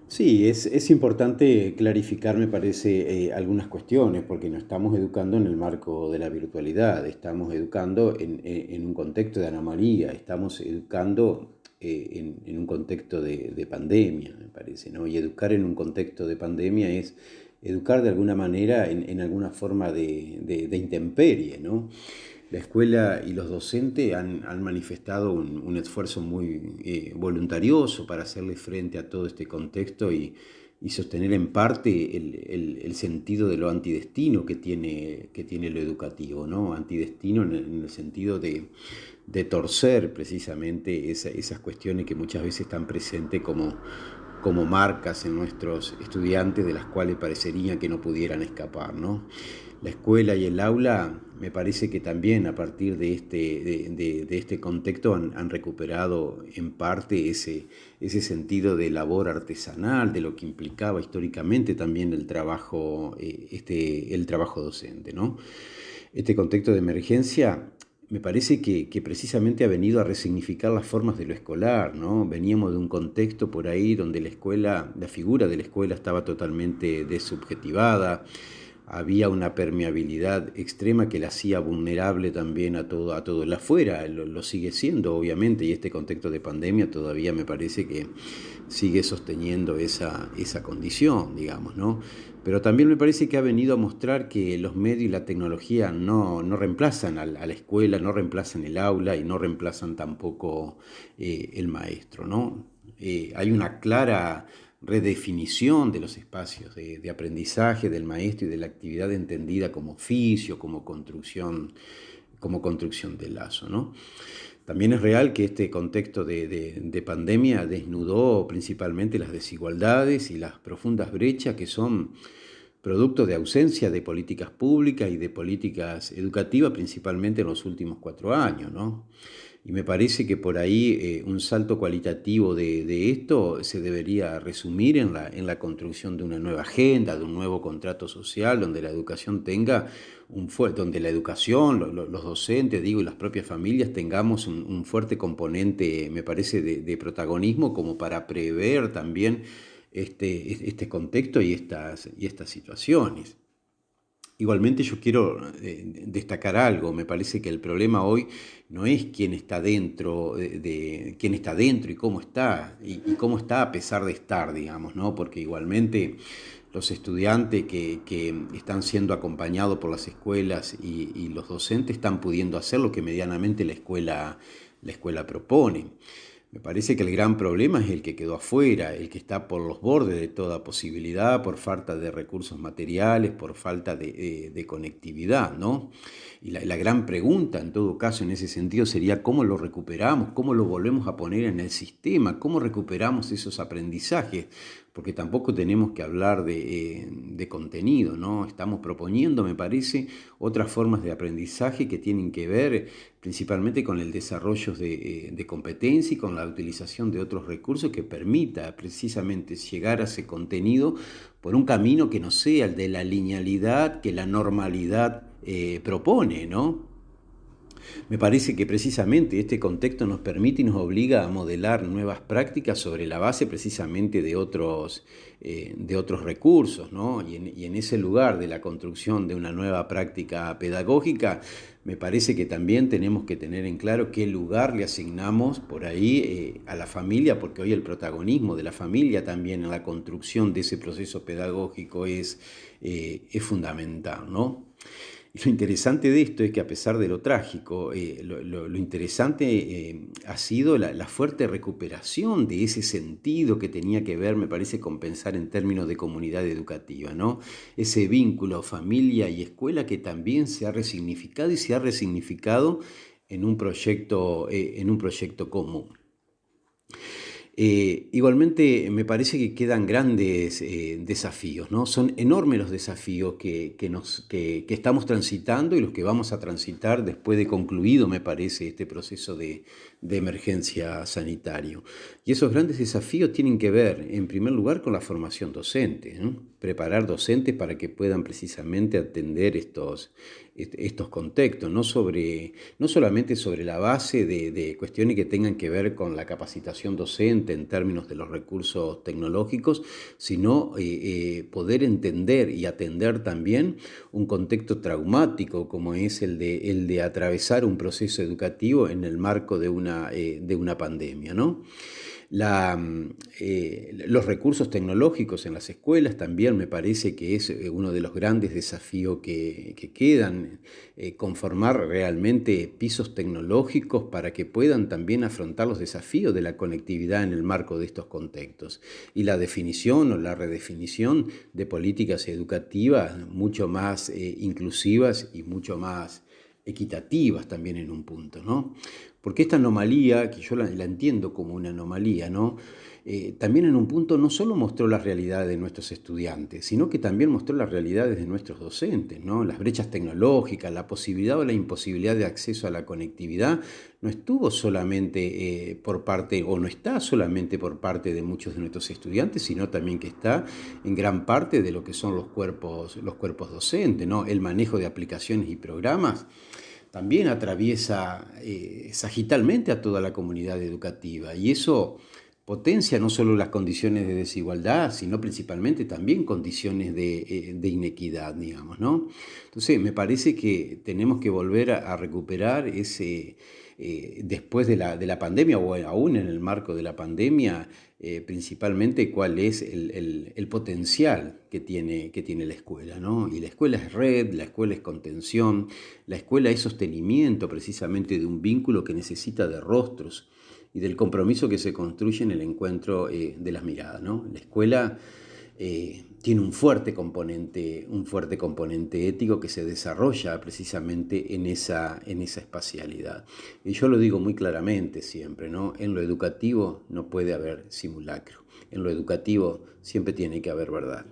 Sí, es importante clarificar, me parece, algunas cuestiones, porque no estamos educando en el marco de la virtualidad, estamos educando en un contexto de anomalía, estamos educando en un contexto de pandemia, me parece, ¿no? Y educar en un contexto de pandemia es educar de alguna manera en alguna forma de intemperie, ¿no? La escuela y los docentes han manifestado un esfuerzo muy voluntarioso para hacerle frente a todo este contexto y sostener en parte el sentido de lo antidestino que tiene lo educativo, ¿no? Antidestino en el sentido de torcer precisamente esas cuestiones que muchas veces están presentes como marcas en nuestros estudiantes de las cuales parecería que no pudieran escapar, ¿no? La escuela y el aula me parece que también a partir de este contexto han recuperado en parte ese sentido de labor artesanal, de lo que implicaba históricamente también el trabajo docente, ¿no? Este contexto de emergencia me parece que precisamente ha venido a resignificar las formas de lo escolar, ¿no? Veníamos de un contexto por ahí donde la figura de la escuela estaba totalmente desubjetivada, había una permeabilidad extrema que la hacía vulnerable también a todo el afuera, lo sigue siendo obviamente, y este contexto de pandemia todavía me parece que sigue sosteniendo esa condición, digamos, ¿no? Pero también me parece que ha venido a mostrar que los medios y la tecnología no reemplazan a la escuela, no reemplazan el aula y no reemplazan tampoco el maestro, ¿no? Hay una clara redefinición de los espacios de aprendizaje del maestro y de la actividad entendida como oficio, como construcción de lazo, ¿no? También es real que este contexto de pandemia desnudó principalmente las desigualdades y las profundas brechas que son producto de ausencia de políticas públicas y de políticas educativas, principalmente en los últimos 4 años, ¿no? Y me parece que por ahí un salto cualitativo de esto se debería resumir en la construcción de una nueva agenda, de un nuevo contrato social, donde la educación tenga donde la educación, los docentes, digo, y las propias familias tengamos un fuerte componente, me parece, de protagonismo como para prever también este contexto y estas situaciones. Igualmente yo quiero destacar algo, me parece que el problema hoy no es quién está dentro, quién está dentro y cómo está a pesar de estar, digamos, ¿no? Porque igualmente los estudiantes que están siendo acompañados por las escuelas y los docentes están pudiendo hacer lo que medianamente la escuela propone. Me parece que el gran problema es el que quedó afuera, el que está por los bordes de toda posibilidad, por falta de recursos materiales, por falta de conectividad, ¿no? Y la gran pregunta, en todo caso, en ese sentido, sería cómo lo recuperamos, cómo lo volvemos a poner en el sistema, cómo recuperamos esos aprendizajes, porque tampoco tenemos que hablar de contenido, ¿no? Estamos proponiendo, me parece, otras formas de aprendizaje que tienen que ver principalmente con el desarrollo de competencia y con la utilización de otros recursos que permita precisamente llegar a ese contenido por un camino que no sea el de la linealidad que la normalidad propone, ¿no? Me parece que precisamente este contexto nos permite y nos obliga a modelar nuevas prácticas sobre la base precisamente de otros recursos, ¿no? Y en ese lugar de la construcción de una nueva práctica pedagógica, me parece que también tenemos que tener en claro qué lugar le asignamos por ahí a la familia, porque hoy el protagonismo de la familia también en la construcción de ese proceso pedagógico es fundamental, ¿no? Y lo interesante de esto es que a pesar de lo trágico, lo interesante ha sido la fuerte recuperación de ese sentido que tenía que ver, me parece, con pensar en términos de comunidad educativa, ¿no? Ese vínculo familia y escuela que también se ha resignificado y se ha resignificado en un proyecto común. Igualmente me parece que quedan grandes desafíos, ¿no? Son enormes los desafíos que estamos transitando y los que vamos a transitar después de concluido, me parece, este proceso de emergencia sanitario. Y esos grandes desafíos tienen que ver, en primer lugar, con la formación docente, ¿no? Preparar docentes para que puedan precisamente atender estos contextos, no solamente sobre la base de cuestiones que tengan que ver con la capacitación docente en términos de los recursos tecnológicos, sino poder entender y atender también un contexto traumático como es el de atravesar un proceso educativo en el marco de una pandemia, ¿no? Los recursos tecnológicos en las escuelas también me parece que es uno de los grandes desafíos que quedan, conformar realmente pisos tecnológicos para que puedan también afrontar los desafíos de la conectividad en el marco de estos contextos. Y la definición o la redefinición de políticas educativas mucho más inclusivas y mucho más equitativas también en un punto, ¿no? Porque esta anomalía, que yo la entiendo como una anomalía, ¿no? También en un punto no solo mostró las realidades de nuestros estudiantes, sino que también mostró las realidades de nuestros docentes, ¿no? Las brechas tecnológicas, la posibilidad o la imposibilidad de acceso a la conectividad no estuvo solamente por parte, o no está solamente por parte de muchos de nuestros estudiantes, sino también que está en gran parte de lo que son los cuerpos docentes, ¿no? El manejo de aplicaciones y programas también atraviesa sagitalmente a toda la comunidad educativa y eso potencia no solo las condiciones de desigualdad, sino principalmente también condiciones de inequidad, digamos, ¿no? Entonces, me parece que tenemos que volver a recuperar ese, después de la pandemia o aún en el marco de la pandemia, principalmente cuál es el potencial que tiene la escuela, ¿no? Y la escuela es red, la escuela es contención, la escuela es sostenimiento precisamente de un vínculo que necesita de rostros y del compromiso que se construye en el encuentro de las miradas, ¿no? La escuela tiene un fuerte componente ético que se desarrolla precisamente en esa espacialidad. Y yo lo digo muy claramente siempre, ¿no? En lo educativo no puede haber simulacro. En lo educativo siempre tiene que haber verdad.